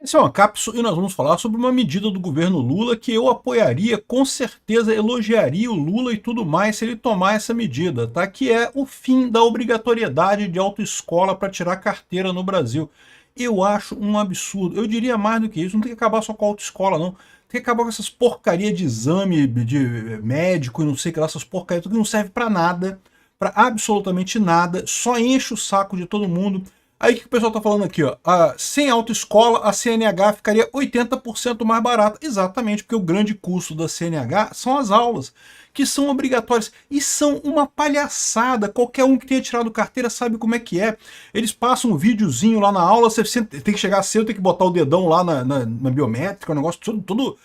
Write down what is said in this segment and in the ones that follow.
Esse é uma cápsula e nós vamos falar sobre uma medida do governo Lula que eu apoiaria, com certeza elogiaria o Lula e tudo mais se ele tomar essa medida, tá? Que é o fim da obrigatoriedade de autoescola para tirar carteira no Brasil. Eu acho um absurdo. Eu diria mais do que isso, não tem que acabar só com a autoescola, não. Tem que acabar com essas porcarias de exame de médico e não sei o que lá, essas porcarias, tudo que não serve para nada, para absolutamente nada, só enche o saco de todo mundo. Aí o que o pessoal está falando aqui? Ó? Sem autoescola, a CNH ficaria 80% mais barata. Exatamente, porque o grande custo da CNH são as aulas, que são obrigatórias. E são uma palhaçada. Qualquer um que tenha tirado carteira sabe como é que é. Eles passam um videozinho lá na aula, você tem que chegar cedo, tem que botar o dedão lá na biométrica, o negócio todo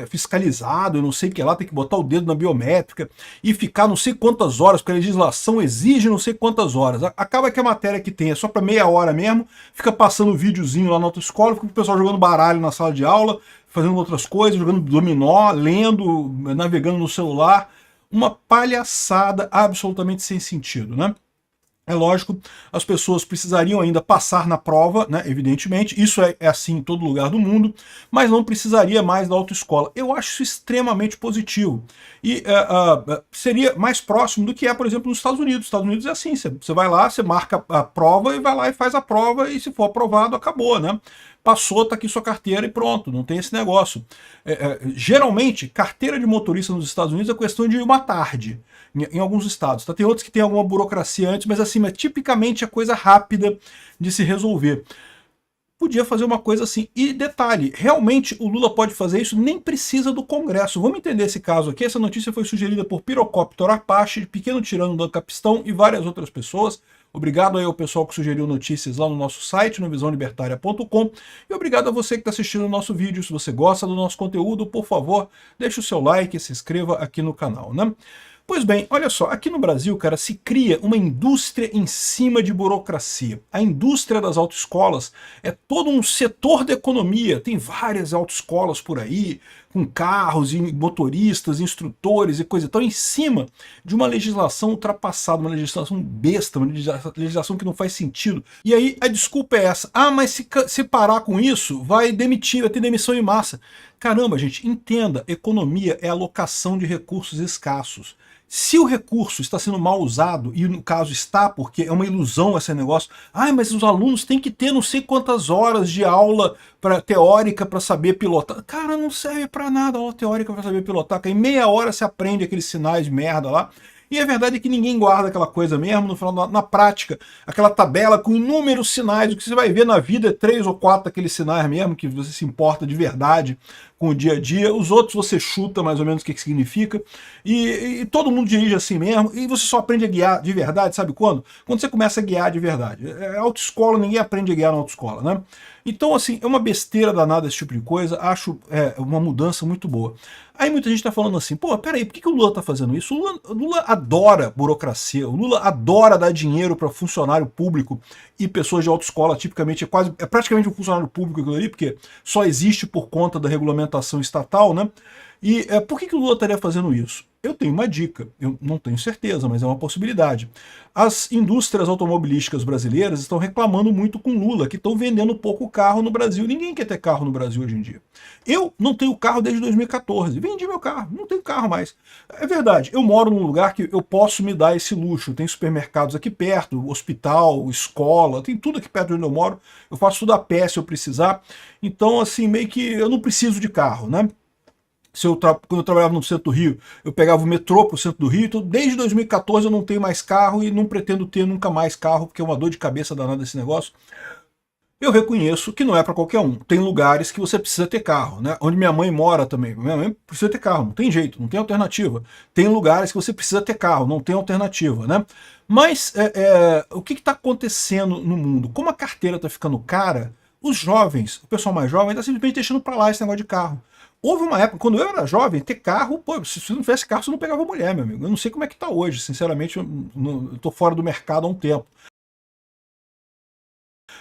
fiscalizado, eu não sei o que lá, tem que botar o dedo na biométrica e ficar não sei quantas horas, porque a legislação exige não sei quantas horas. Acaba que a matéria que tem é só para meia hora mesmo, fica passando um videozinho lá na autoescola, fica o pessoal jogando baralho na sala de aula, fazendo outras coisas, jogando dominó, lendo, navegando no celular. Uma palhaçada absolutamente sem sentido, né? É lógico, as pessoas precisariam ainda passar na prova, né, evidentemente, isso é assim em todo lugar do mundo, mas não precisaria mais da autoescola. Eu acho isso extremamente positivo. E seria mais próximo do que é, por exemplo, nos Estados Unidos. Nos Estados Unidos é assim, você vai lá, você marca a prova e vai lá e faz a prova, e se for aprovado, acabou, né? Passou, tá aqui sua carteira e pronto, não tem esse negócio. Geralmente, carteira de motorista nos Estados Unidos é questão de uma tarde, em alguns estados. Tá? Tem outros que tem alguma burocracia antes, mas assim, tipicamente é coisa rápida de se resolver. Podia fazer uma coisa assim. E detalhe, realmente o Lula pode fazer isso, nem precisa do Congresso. Vamos entender esse caso aqui. Essa notícia foi sugerida por Pirocóptero Apache, Pequeno Tirano do Capistão e várias outras pessoas. Obrigado aí ao pessoal que sugeriu notícias lá no nosso site, no visãolibertaria.com. E obrigado a você que está assistindo o nosso vídeo. Se você gosta do nosso conteúdo, por favor, deixe o seu like e se inscreva aqui no canal, né? Pois bem, olha só, aqui no Brasil, cara, se cria uma indústria em cima de burocracia. A indústria das autoescolas é todo um setor da economia, tem várias autoescolas por aí, com carros e motoristas, instrutores e coisa e tal, em cima de uma legislação ultrapassada, uma legislação besta, uma legislação que não faz sentido. E aí a desculpa é essa, mas se parar com isso, vai demitir, vai ter demissão em massa. Caramba, gente, entenda, economia é alocação de recursos escassos. Se o recurso está sendo mal usado, e no caso está, porque é uma ilusão esse negócio, mas os alunos têm que ter não sei quantas horas de aula teórica para saber pilotar. Cara, não serve para nada a aula teórica para saber pilotar, em meia hora você aprende aqueles sinais de merda lá, e a verdade é que ninguém guarda aquela coisa mesmo, no final, na prática, aquela tabela com inúmeros sinais, o que você vai ver na vida é 3 ou 4 daqueles sinais mesmo, que você se importa de verdade com o dia a dia, os outros você chuta mais ou menos o que significa, e todo mundo dirige assim mesmo, e você só aprende a guiar de verdade, sabe quando? Quando você começa a guiar de verdade. Autoescola, ninguém aprende a guiar na autoescola, né? Então, assim, é uma besteira danada esse tipo de coisa, acho uma mudança muito boa. Aí muita gente está falando assim, pô, peraí, por que o Lula está fazendo isso? O Lula adora burocracia, o Lula adora dar dinheiro para funcionário público e pessoas de autoescola, tipicamente é praticamente um funcionário público aquilo ali, porque só existe por conta da regulamentação estatal, né? E por que o Lula estaria fazendo isso? Eu tenho uma dica, eu não tenho certeza, mas é uma possibilidade. As indústrias automobilísticas brasileiras estão reclamando muito com Lula, que estão vendendo pouco carro no Brasil. Ninguém quer ter carro no Brasil hoje em dia. Eu não tenho carro desde 2014, vendi meu carro, não tenho carro mais. É verdade, eu moro num lugar que eu posso me dar esse luxo, tem supermercados aqui perto, hospital, escola, tem tudo aqui perto de onde eu moro, eu faço tudo a pé se eu precisar, então assim, meio que eu não preciso de carro, né? Quando eu trabalhava no centro do Rio, eu pegava o metrô para o centro do Rio, então desde 2014 eu não tenho mais carro e não pretendo ter nunca mais carro, porque é uma dor de cabeça danada esse negócio. Eu reconheço que não é para qualquer um. Tem lugares que você precisa ter carro, né? Onde minha mãe mora também. Minha mãe precisa ter carro, não tem jeito, não tem alternativa. Tem lugares que você precisa ter carro, não tem alternativa, né? Mas o que está acontecendo no mundo? Como a carteira está ficando cara, os jovens, o pessoal mais jovem, está simplesmente deixando para lá esse negócio de carro. Houve uma época, quando eu era jovem, ter carro, pô, se você não tivesse carro, você não pegava mulher, meu amigo. Eu não sei como é que tá hoje, sinceramente, eu tô fora do mercado há um tempo.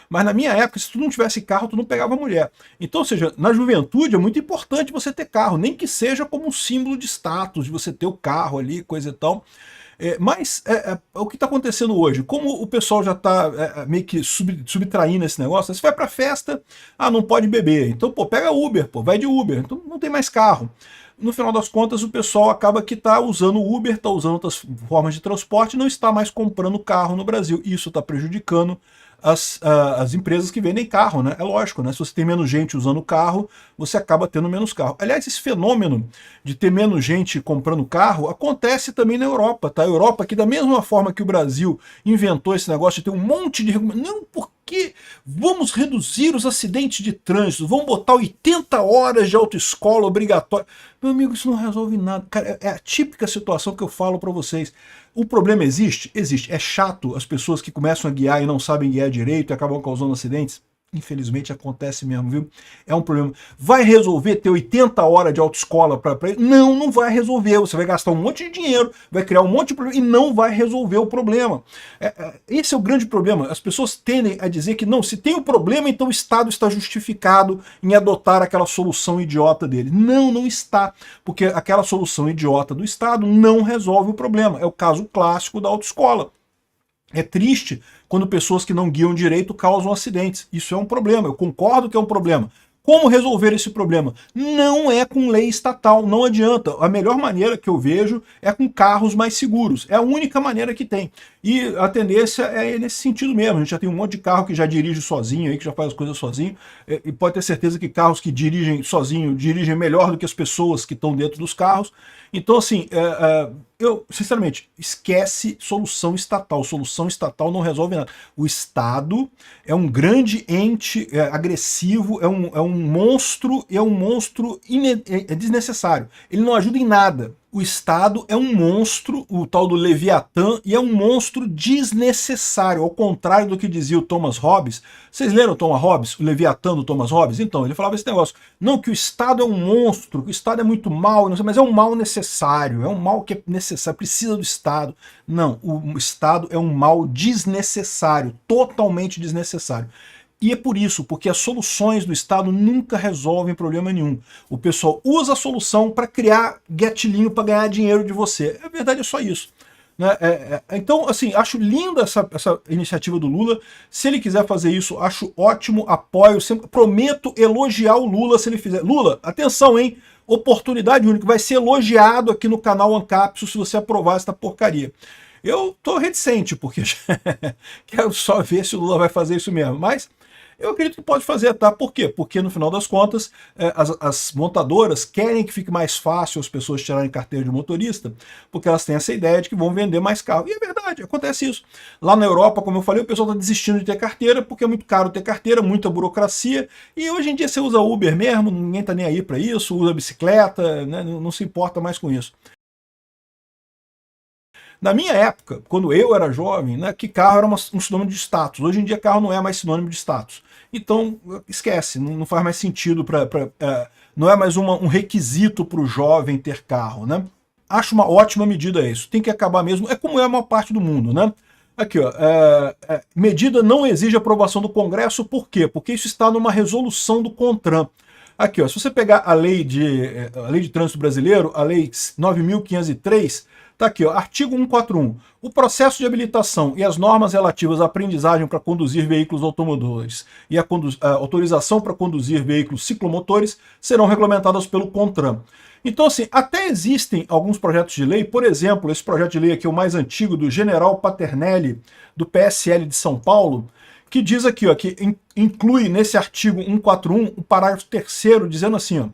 Mas na minha época, se tu não tivesse carro, tu não pegava mulher. Então, ou seja, na juventude é muito importante você ter carro, nem que seja como um símbolo de status, de você ter o carro ali, coisa e tal. Mas o que está acontecendo hoje? Como o pessoal já está meio que subtraindo esse negócio, você vai para festa, não pode beber. Então, pô, pega Uber, pô, vai de Uber. Então não tem mais carro. No final das contas, o pessoal acaba que está usando Uber, está usando outras formas de transporte, não está mais comprando carro no Brasil. Isso está prejudicando as empresas que vendem carro, né? É lógico, né? Se você tem menos gente usando carro, você acaba tendo menos carro. Aliás, esse fenômeno de ter menos gente comprando carro acontece também na Europa, tá? A Europa, que da mesma forma que o Brasil inventou esse negócio de ter um monte de não, porque vamos reduzir os acidentes de trânsito, vamos botar 80 horas de autoescola obrigatória. Meu amigo, isso não resolve nada. Cara, é a típica situação que eu falo para vocês. O problema existe? Existe. É chato as pessoas que começam a guiar e não sabem guiar direito e acabam causando acidentes? Infelizmente acontece mesmo, viu? É um problema. Vai resolver ter 80 horas de autoescola para ele? Não, não vai resolver. Você vai gastar um monte de dinheiro, vai criar um monte de problema e não vai resolver o problema. Esse é o grande problema. As pessoas tendem a dizer que não, se tem o problema, então o Estado está justificado em adotar aquela solução idiota dele. Não, não está. Porque aquela solução idiota do Estado não resolve o problema. É o caso clássico da autoescola. É triste quando pessoas que não guiam direito causam acidentes. Isso é um problema, eu concordo que é um problema. Como resolver esse problema? Não é com lei estatal, não adianta. A melhor maneira que eu vejo é com carros mais seguros. É a única maneira que tem. E a tendência é nesse sentido mesmo. A gente já tem um monte de carro que já dirige sozinho, aí, que já faz as coisas sozinho. E pode ter certeza que carros que dirigem sozinho dirigem melhor do que as pessoas que estão dentro dos carros. Então, assim, eu, sinceramente, esquece solução estatal. Solução estatal não resolve nada. O Estado é um grande ente agressivo, é um monstro, e é um monstro desnecessário. Ele não ajuda em nada. O Estado é um monstro, o tal do Leviatã, e é um monstro desnecessário, ao contrário do que dizia o Thomas Hobbes. Vocês leram o Thomas Hobbes, o Leviatã do Thomas Hobbes? Então, ele falava esse negócio. Não, que o Estado é um monstro, que o Estado é muito mal, não sei, mas é um mal necessário, é um mal que é necessário, precisa do Estado. Não, o Estado é um mal desnecessário, totalmente desnecessário. E é por isso, porque as soluções do Estado nunca resolvem problema nenhum. O pessoal usa a solução para criar gatilhinho para ganhar dinheiro de você. A verdade é só isso. Né? Então, assim, acho linda essa iniciativa do Lula. Se ele quiser fazer isso, acho ótimo, apoio. Sempre, prometo elogiar o Lula se ele fizer. Lula, atenção, hein? Oportunidade única. Vai ser elogiado aqui no canal Ancapsu se você aprovar essa porcaria. Eu tô reticente, porque quero só ver se o Lula vai fazer isso mesmo. Mas eu acredito que pode fazer, tá? Por quê? Porque no final das contas, as montadoras querem que fique mais fácil as pessoas tirarem carteira de motorista, porque elas têm essa ideia de que vão vender mais carro. E é verdade, acontece isso. Lá na Europa, como eu falei, o pessoal está desistindo de ter carteira, porque é muito caro ter carteira, muita burocracia, e hoje em dia você usa Uber mesmo, ninguém tá nem aí para isso, usa bicicleta, né? Não se importa mais com isso. Na minha época, quando eu era jovem, né, que carro era um sinônimo de status. Hoje em dia carro não é mais sinônimo de status. Então, esquece, não faz mais sentido, não é mais um requisito para o jovem ter carro. Né? Acho uma ótima medida isso. Tem que acabar mesmo, é como é a maior parte do mundo. Né? Aqui, ó, medida não exige aprovação do Congresso, por quê? Porque isso está numa resolução do CONTRAN. Aqui, ó, se você pegar a lei de trânsito brasileiro, a lei 9.503, tá aqui, ó, artigo 141. O processo de habilitação e as normas relativas à aprendizagem para conduzir veículos automotores e a autorização para conduzir veículos ciclomotores serão regulamentadas pelo CONTRAN. Então, assim, até existem alguns projetos de lei, por exemplo, esse projeto de lei aqui, o mais antigo, do General Paternelli, do PSL de São Paulo, que diz aqui, ó, que inclui nesse artigo 141 o parágrafo 3º, dizendo assim, ó,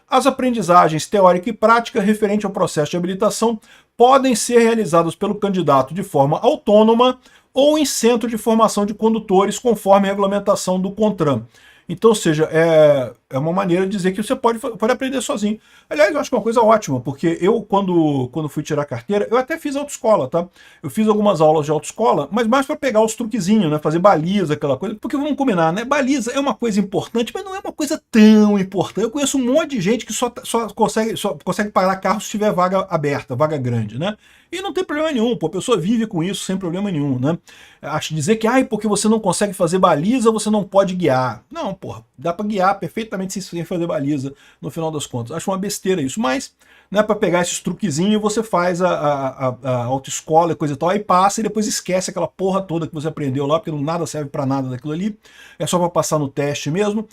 as aprendizagens teórica e prática referente ao processo de habilitação podem ser realizadas pelo candidato de forma autônoma ou em centro de formação de condutores, conforme a regulamentação do CONTRAN. Então, ou seja, é uma maneira de dizer que você pode aprender sozinho. Aliás, eu acho que é uma coisa ótima, porque eu, quando fui tirar carteira, eu até fiz autoescola, tá? Eu fiz algumas aulas de autoescola, mas mais para pegar os truquezinhos, né? Fazer baliza, aquela coisa. Porque vamos combinar, né? Baliza é uma coisa importante, mas não é uma coisa tão importante. Eu conheço um monte de gente que só consegue parar carro se tiver vaga aberta, vaga grande, né? E não tem problema nenhum, pô, a pessoa vive com isso sem problema nenhum, né? Acho dizer que, porque você não consegue fazer baliza, você não pode guiar. Não, Não, porra, dá para guiar perfeitamente sem fazer baliza, no final das contas. Acho uma besteira isso, mas não é para pegar esses truquezinhos, você faz a autoescola e coisa e tal, aí passa e depois esquece aquela porra toda que você aprendeu lá, porque nada serve para nada daquilo ali, é só para passar no teste mesmo.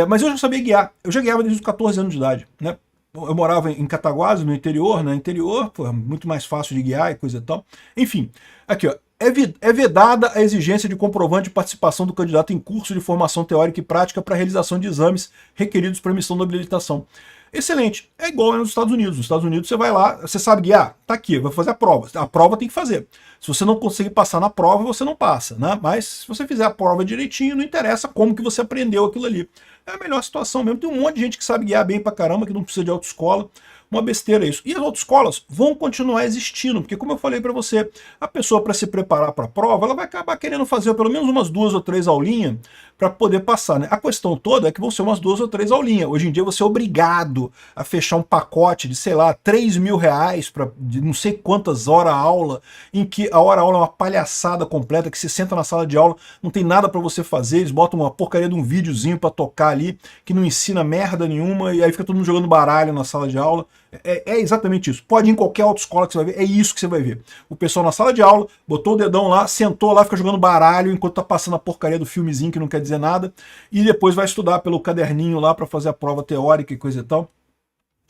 Mas eu já sabia guiar, eu já guiava desde os 14 anos de idade, né? Eu morava em Cataguases, no interior, né? Interior, pô, muito mais fácil de guiar e coisa e tal. Enfim, aqui, ó. É vedada a exigência de comprovante de participação do candidato em curso de formação teórica e prática para realização de exames requeridos para emissão da habilitação. Excelente. É igual nos Estados Unidos. Nos Estados Unidos você vai lá, você sabe guiar? Tá aqui, vai fazer a prova. A prova tem que fazer. Se você não conseguir passar na prova, você não passa, né? Mas se você fizer a prova direitinho, não interessa como que você aprendeu aquilo ali. É a melhor situação mesmo. Tem um monte de gente que sabe guiar bem pra caramba, que não precisa de autoescola. Uma besteira isso. E as autoescolas vão continuar existindo, porque como eu falei para você, a pessoa para se preparar para a prova, ela vai acabar querendo fazer pelo menos umas 2 ou 3 aulinhas para poder passar, né? A questão toda é que vão ser umas 2 ou 3 aulinhas. Hoje em dia você é obrigado a fechar um pacote de, sei lá, R$3.000 de não sei quantas horas aula, em que a hora-aula é uma palhaçada completa, que você senta na sala de aula, não tem nada para você fazer, eles botam uma porcaria de um videozinho para tocar ali, que não ensina merda nenhuma, e aí fica todo mundo jogando baralho na sala de aula. É exatamente isso. Pode ir em qualquer autoescola que você vai ver, é isso que você vai ver. O pessoal na sala de aula, botou o dedão lá, sentou lá, fica jogando baralho enquanto tá passando a porcaria do filmezinho que não quer dizer nada, e depois vai estudar pelo caderninho lá para fazer a prova teórica e coisa e tal.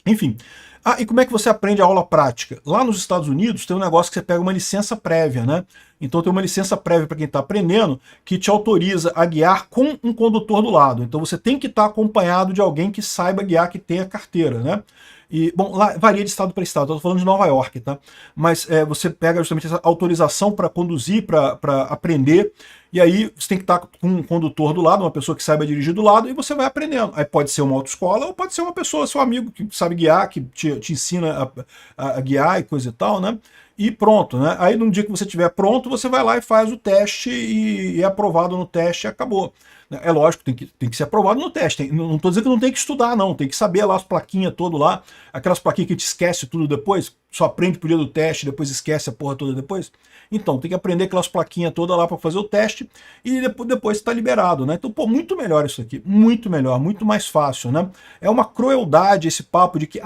Enfim. Ah, e como é que você aprende a aula prática? Lá nos Estados Unidos tem um negócio que você pega uma licença prévia, né? Então tem uma licença prévia para quem está aprendendo que te autoriza a guiar com um condutor do lado. Então você tem que estar acompanhado de alguém que saiba guiar, que tenha carteira, né? E, bom, lá varia de estado para estado, estou falando de Nova York, tá? Mas você pega justamente essa autorização para conduzir, para aprender, e aí você tem que estar com um condutor do lado, uma pessoa que saiba dirigir do lado, e você vai aprendendo. Aí pode ser uma autoescola, ou pode ser uma pessoa, seu amigo, que sabe guiar, que te ensina a guiar e coisa e tal, né? E pronto, né? Aí no dia que você estiver pronto, você vai lá e faz o teste e é aprovado no teste e acabou. É lógico, tem que ser aprovado no teste. Não estou dizendo que não tem que estudar, não. Tem que saber lá as plaquinhas todas lá, aquelas plaquinhas que te esquece tudo depois, só aprende pro dia do teste, depois esquece a porra toda depois. Então, tem que aprender aquelas plaquinhas todas lá para fazer o teste e depois está liberado, né? Então, pô, muito melhor isso aqui, muito melhor, muito mais fácil, né? É uma crueldade esse papo de que,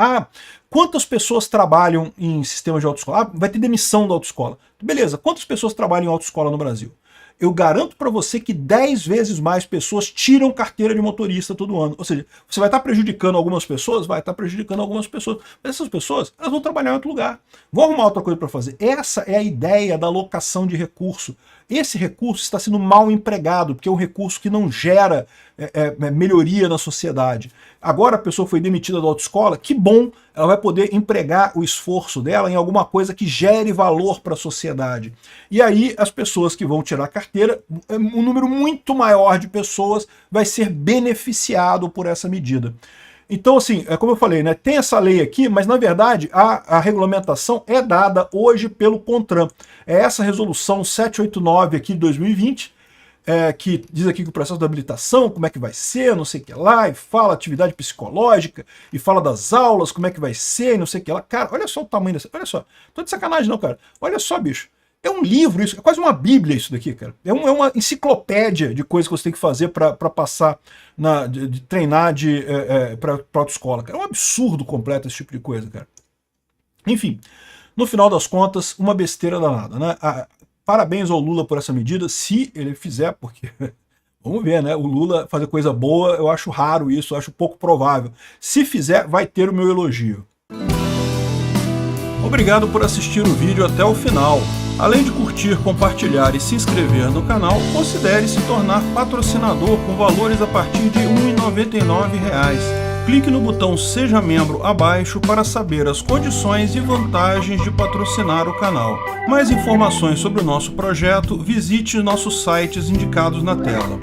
quantas pessoas trabalham em sistemas de autoescola? Vai ter demissão da autoescola. Beleza, quantas pessoas trabalham em autoescola no Brasil? Eu garanto para você que 10 vezes mais pessoas tiram carteira de motorista todo ano. Ou seja, você vai estar prejudicando algumas pessoas? Vai estar prejudicando algumas pessoas. Mas essas pessoas, elas vão trabalhar em outro lugar. Vão arrumar outra coisa para fazer. Essa é a ideia da alocação de recurso. Esse recurso está sendo mal empregado, porque é um recurso que não gera melhoria na sociedade. Agora a pessoa foi demitida da autoescola, que bom, ela vai poder empregar o esforço dela em alguma coisa que gere valor para a sociedade. E aí as pessoas que vão tirar a carteira, um número muito maior de pessoas vai ser beneficiado por essa medida. Então, assim, como eu falei, né, tem essa lei aqui, mas na verdade a regulamentação é dada hoje pelo CONTRAN. É essa resolução 789 aqui de 2020, que diz aqui que o processo de habilitação, como é que vai ser, não sei o que lá, e fala atividade psicológica, e fala das aulas, como é que vai ser, não sei o que lá. Cara, olha só o tamanho dessa, olha só, tô de sacanagem não, cara. Olha só, bicho. É um livro isso, é quase uma bíblia isso daqui, cara. É uma enciclopédia de coisas que você tem que fazer para passar, de treinar para autoescola, cara. É um absurdo completo esse tipo de coisa, cara. Enfim, no final das contas, uma besteira danada, né? Parabéns ao Lula por essa medida, se ele fizer, porque vamos ver, né? O Lula fazer coisa boa, eu acho raro isso, eu acho pouco provável. Se fizer, vai ter o meu elogio. Obrigado por assistir o vídeo até o final. Além de curtir, compartilhar e se inscrever no canal, considere se tornar patrocinador com valores a partir de R$ 1,99. Clique no botão Seja Membro abaixo para saber as condições e vantagens de patrocinar o canal. Mais informações sobre o nosso projeto, visite nossos sites indicados na tela.